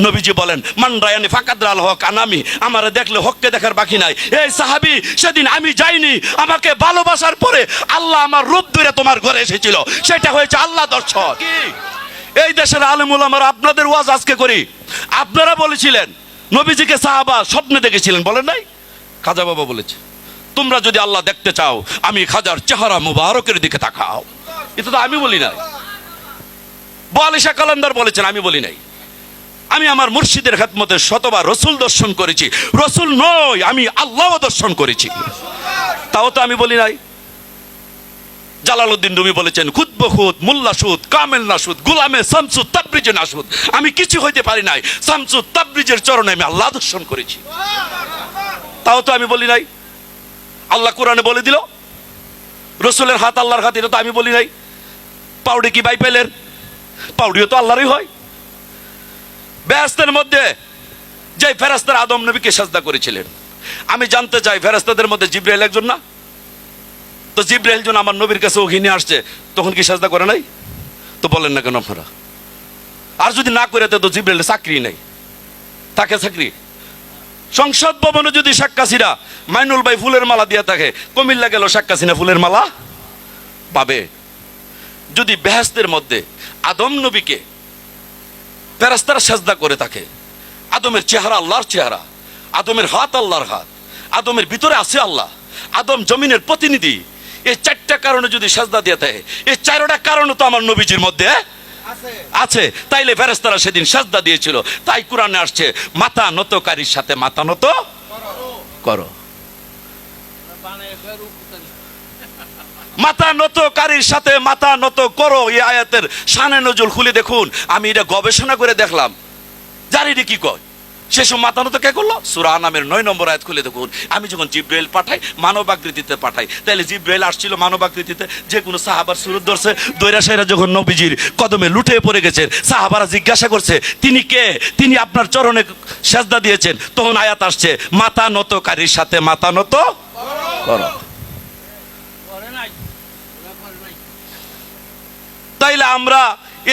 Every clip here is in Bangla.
নবীজি বলেন, মান রায়ানি ফাকাদ রাল হক আনামি, আমারে দেখলে হককে দেখার বাকি নাই। এই সাহাবী, সেদিন আমি যাইনি, আমাকে ভালোবাসার পরে আল্লাহ আমার রূপ ধরে তোমার ঘরে এসেছিল, সেটা হয়েছে আল্লাহ দর্শন। এই দেশের আলেম ওলামারা আপনাদের ওয়াজ আজকে করি, আপনারা বলেছিলেন নবীজিকে সাহাবা স্বপ্নে দেখেছিলেন, বলেন নাই? খাজা বাবা বলেছে, তোমরা যদি আল্লাহ দেখতে চাও আমি খাজার চেহারা মুবারকের দিকে তাকাও। এটা তো আমি বলি নাই, বলিশা কালান্দার বলেছেন, আমি বলি নাই। আমি আমার মুর্শিদের খেদমতে শতবার রসুল দর্শন করেছি, রসুল নয় আমি আল্লাহ দর্শন করেছি, তাও তো আমি বলি নাই। জালালউদ্দিন রুমি বলেছেন, খুদ বখুদ মোল্লা সুদ কামেল নাসুদ গুলামে শামসুদ তাবরিজে নাসুদ, আমি কিছু হইতে পারি নাই, শামসুদ তাবরিজের চরণে আমি আল্লাহ দর্শন করেছি, তাও তো আমি বলি নাই। আল্লাহ কোরআনে বলে দিল রসুলের হাত আল্লাহর হাত, এটা তো আমি বলি নাই। পাউডি কি বাইবেলের? পাউডিও তো আল্লাহরই হয়। বেহেশতের মধ্যে যে ফেরেশতারা আদম নবীকে সাজদা করেছিলেন, আমি জানতে চাই ফেরেশতাদের মধ্যে জিবরাইল একজন না? তো জিবরাইল যখন আমার নবীর কাছে ওহী নিয়ে আসছে, তখন কি সাজদা করে নাই? তো বলেন না কেন আপনারা? আর যদি না করে তো জিবরাইলের চাকরি নাই, তাকে চাকরি। সংসদ ভবনে যদি শেখ হাসিনা মাইনুল ভাই ফুলের মালা দিয়ে থাকে, কুমিল্লা গেল শেখ হাসিনা ফুলের মালা পাবে। যদি বেহেশতের মধ্যে আদম নবীকে ফেরেশতারা সাজদা করে থাকে, আদমের চেহারা আল্লাহর চেহারা, আদমের হাত আল্লাহর হাত, আদমের ভিতরে আছে আল্লাহ, আদম জমিনের প্রতিনিধি, এই চারটা কারণে যদি সাজদা দিয়ে থাকে, এই চারটা কারণে তো আমার নবীজির মধ্যে আছে, তাইলে ফেরেশতারা সেদিন সাজদা দিয়েছিল। তাই কোরআনে আসছে, মাথা নতকারীর সাথে মাথা নত করো। মাথা নতকারীর সাথে মাথা নত করো, এই আয়াতের শানে নজুল খুলে দেখুন। আমি এটা গবেষণা করে দেখলাম, জানি রে কি কয়। সেসব মাথা নত কে করলো? সূরা আনামের 9 নম্বর আয়াত খুলে দেখুন। আমি যখন জিব্রাইল পাঠাই, মানব আকৃতিতে পাঠাই, তাইলে জিব্রাইল আসছিল মানব আকৃতিতে, যে কোনো সাহাবার সুরত ধরছে, দৈরা সাইরা যখন নবীজির কদমে লুটে পড়ে গেছেন, সাহাবারা জিজ্ঞাসা করছে তিনি কে, তিনি আপনার চরণে সেজদা দিয়েছেন, তখন আয়াত আসছে, মাথা নতকারীর সাথে মাথা নত করো। তাইলে আমরা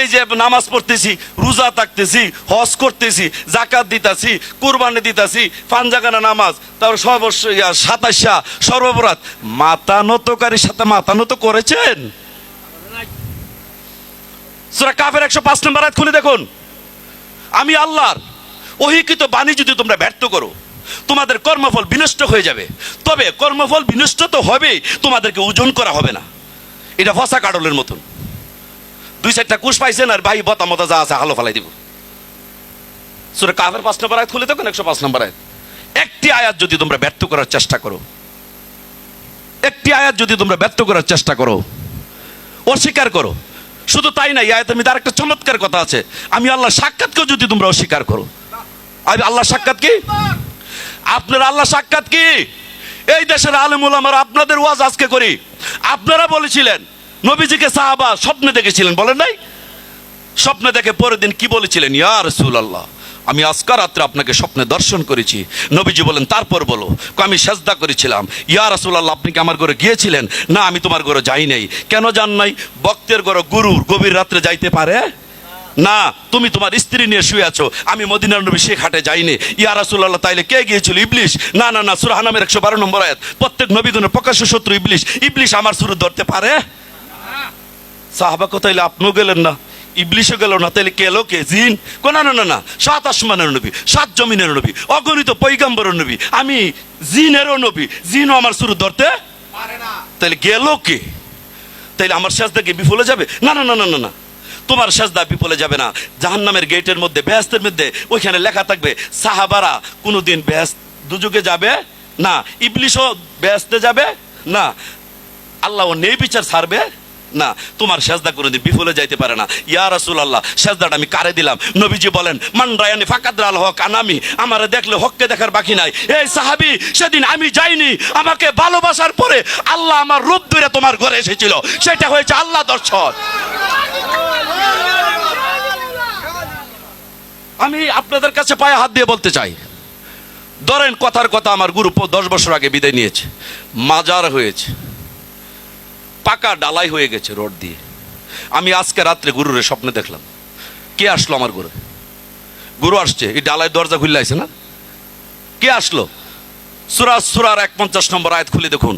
এই যে নামাজ পড়তেছি, রোজা থাকতেছি, হজ করতেছি, যাকাত দিতাছি, কুরবানি দিতাছি, পাঞ্জাগানা নামাজ, তারপর সর্বস্ব 27 সর্বপরাধ, মাথা নতকারীর সাথে মাথা নত করেছেন? সূরা কাফের 105 নম্বর আয়াত খুলে দেখুন। আমি আল্লাহর ওহীকৃত বাণী যদি তোমরা ব্যর্থ করো, তোমাদের কর্মফল বিনষ্ট হয়ে যাবে। তবে কর্মফল বিনষ্ট তো হবেই, তোমাদেরকে ওজন করা হবে না। এটা ফসা কাটলের মতন, 2-4টা কুশ পাইছেন আর ভাই বতা মতা যা আছে হালো ফালাই দিব। সূরা কাফের 5 নম্বর আয়াত খুলে দেখুন, 105 নম্বর আয়াত। একটি আয়াত যদি তোমরা ব্যর্থ করার চেষ্টা করো, একটি আয়াত যদি তোমরা ব্যর্থ করার চেষ্টা করো, অস্বীকার করো, শুধু তাই না, এই আয়াতের মধ্যে আরেকটা চমৎকার কথা আছে, আমি আল্লাহ সাক্ষাৎকেও যদি তোমরা অস্বীকার করো। আর আল্লাহ সাক্ষাৎ কি? আপনার আল্লাহ সাক্ষাৎ কি? এই দেশের আলেম ওলামারা আপনাদের ওয়াজ আজকে করি, আপনারা বলেছিলেন নবীজিকে সাহাবা স্বপ্নে দেখেছিলেন, বলেন নাই? স্বপ্নে দেখে পরের দিন কি বলেছিলেন? ইয়া রাসূলুল্লাহ, আমি আজকে রাত্রে আপনাকে স্বপ্নে দর্শন করেছি। নবীজি বলেন, তারপর বলো। আমি সেজদা করেছিলাম। ইয়া রাসূলুল্লাহ, আপনি কি আমার ঘরে গিয়েছিলেন? না, আমি তোমার ঘরে যাই নাই। কেন যান নাই? ভক্তের ঘরে গুরুর গভীর রাত্রে যাইতে পারে না, তুমি তোমার স্ত্রী নিয়ে শুয়ে আছো। আমি মদিনার নবী শেখ হাটে যাইনি। ইয়া রাসূলুল্লাহ, তাইলে কে গিয়েছিল? ইবলিশ। না না না, সূরা আনামের 112 নম্বর আয়াত। প্রত্যেক নবীগণের প্রকাশ্য শত্রু ইবলিশ। ইবলিশ আমার সুরত ধরতে পারে? সাহাবা কোথাইলে আপনিও গেলেন না, ইবলিশও গেল না, তাইলে কে এলো? কে? জিন? না না না না, 7 আসমানের নবী, 7 জমিনের নবী, অগণিত পয়গম্বরের নবী, আমি জিনেরও নবী, জিনও আমার সুরত ধরতে পারে না। তাইলে গেল কে? তাইলে আমার সেজদা কি বিফলে যাবে? না না না না না, তোমার সেজদা বিফলে যাবে না। জাহান্নামের গেটের মধ্যে, বেহেশতের মধ্যে, ওইখানে লেখা থাকবে সাহাবারা কোনোদিন বেহেশত দুজকে যাবে না, ইবলিশও বেহেশতে যাবে না, আল্লাহ ও নেই বিচার ছাড়বে না, তোমার সেজদা কোনোদিন বিফলে যাইতে পারে না। ইয়া রাসূলুল্লাহ, সেজদাটা আমি কারে দিলাম? নবীজি বলেন, মান রায়ানি ফাকাদ রাল হক আনামি, আমারে দেখলে হককে দেখার বাকি নাই। এই সাহাবী, সেদিন আমি যাইনি, আমাকে ভালোবাসার পরে আল্লাহ আমার রূপ ধরে তোমার ঘরে এসেছিল, সেটা হয়েছে আল্লাহ দর্শন। আমি আপনাদের কাছে পায়ে হাত দিয়ে বলতে চাই, ধরেন কথার কথা, আমার গুরু 10 বছর আগে বিদায় নিয়েছে, মাজার হয়েছে, পাকা ডালাই হয়ে গেছে রড দিয়ে। আমি আজকে রাত্রে গুরুরে স্বপ্নে দেখলাম। কে আসলো আমার ঘরে? গুরু আসছে, এই ডালায় দরজা খুললে আছে না? কে আসলো? সূরার 51 নম্বর আয়াত খুলে দেখুন।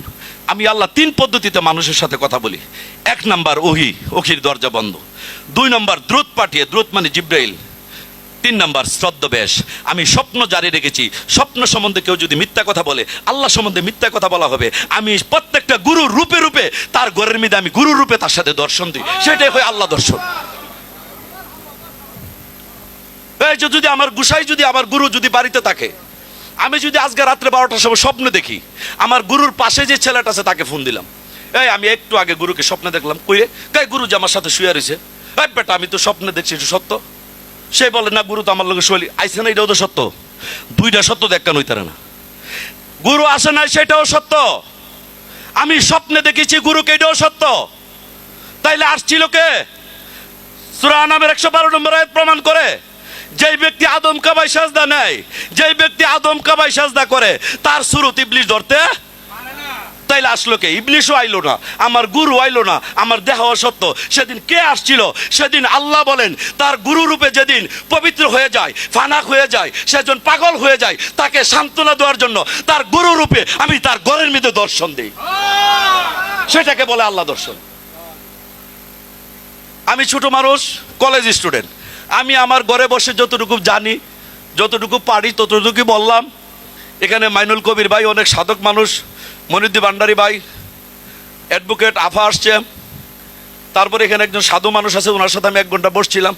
আমি আল্লাহ 3 পদ্ধতিতে মানুষের সাথে কথা বলি। 1 নাম্বার ওহির দরজা বন্ধ। 2 নাম্বার দ্রুত পাঠিয়ে, দ্রুত মানে জিব্রাইল। 3 নাম্বার ছদ্মবেশ। আমি স্বপ্ন জারি রেখেছি, স্বপ্ন সম্বন্ধে কেউ যদি মিথ্যা কথা বলে, আল্লাহ সম্বন্ধে মিথ্যা কথা বলা হবে, আমি প্রত্যেকটা গুরুর রূপে রূপে তার ঘরের মধ্যে আমি গুরুর রূপে তার সাথে দর্শন দিই। সেটাই হয় আল্লাহ দর্শন। এই যে যদি আমার গুসাই, যদি আমার গুরু যদি বাড়িতে থাকে, আমি যদি আজকে রাত্রে 12টার সময় স্বপ্নে দেখি আমার গুরুর পাশে যে ছেলেটা আছে তাকে ফোন দিলাম, এই আমি একটু আগে গুরুকে স্বপ্নে দেখলাম, কইরে কাই গুরু যে আমার সাথে শুয়ে রয়েছে, এই বেটা আমি তো স্বপ্নে দেখছি, এটা সত্য? সে বলে না গুরু তো আমার লোকের শৈলী আইসে না, এটাও তো সত্য। 2টা সত্য দেখানো হইতারে না। গুরু আসে নাই সেটাও সত্য, আমি স্বপ্নে দেখেছি গুরুকে, এটাও সত্য। তাইলে আসছিল কে? সূরা আনামের 112 নম্বর আয়াত প্রমাণ করে, যেই ব্যক্তি আদম কাবাই সাজদা নেয়, যেই ব্যক্তি আদম কাবাই সাজদা করে, তার সুরত ইবলিশ ধরতে। তাইলে আসলো কে? ইবলিশও আইলো না, আমার গুরু আইলো না, আমার দেহ সত্য। সেদিন কে আসছিল? সেদিন আল্লাহ বলেন তার গুরু রূপে যেদিন পবিত্র হয়ে যায়, ফানাক হয়ে যায়, সেজন পাগল হয়ে যায়, তাকে সান্ত্বনা দেওয়ার জন্য তার গুরু রূপে আমি তার ঘরের মধ্যে দর্শন দিই। সেটাকে বলে আল্লাহ দর্শন। আমি ছোট মানুষ, কলেজ স্টুডেন্ট, আমি আমার ঘরে বসে যতটুকু জানি, যতটুকু পারি ততটুকু বললাম। এখানে মাইনুল কবির ভাই অনেক সাধক মানুষ, মনিউদ্দিন ভান্ডারী ভাই, অ্যাডভোকেট আফা আসছে, তারপরে এখানে একজন সাধু মানুষ আছে, ওনার সাথে আমি 1 ঘন্টা বসছিলাম।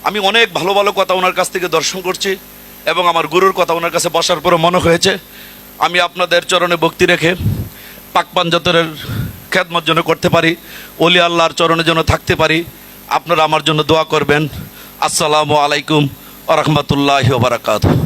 আমি অনেক ভালো ভালো কথা ওনার কাছ থেকে দর্শন করছি, এবং আমার গুরুর কথা ওনার কাছে বসার পরে মনে হয়েছে আমি আপনাদের চরণে ভক্তি রেখে পাক পাঞ্জাতনের খেদমত যেন করতে পারি, ওলি আল্লাহর চরণে যেন থাকতে পারি। আপনারা আমার জন্য দোয়া করবেন। আসসালামু আলাইকুম ওয়া রাহমাতুল্লাহি ওয়া বারাকাতুহু।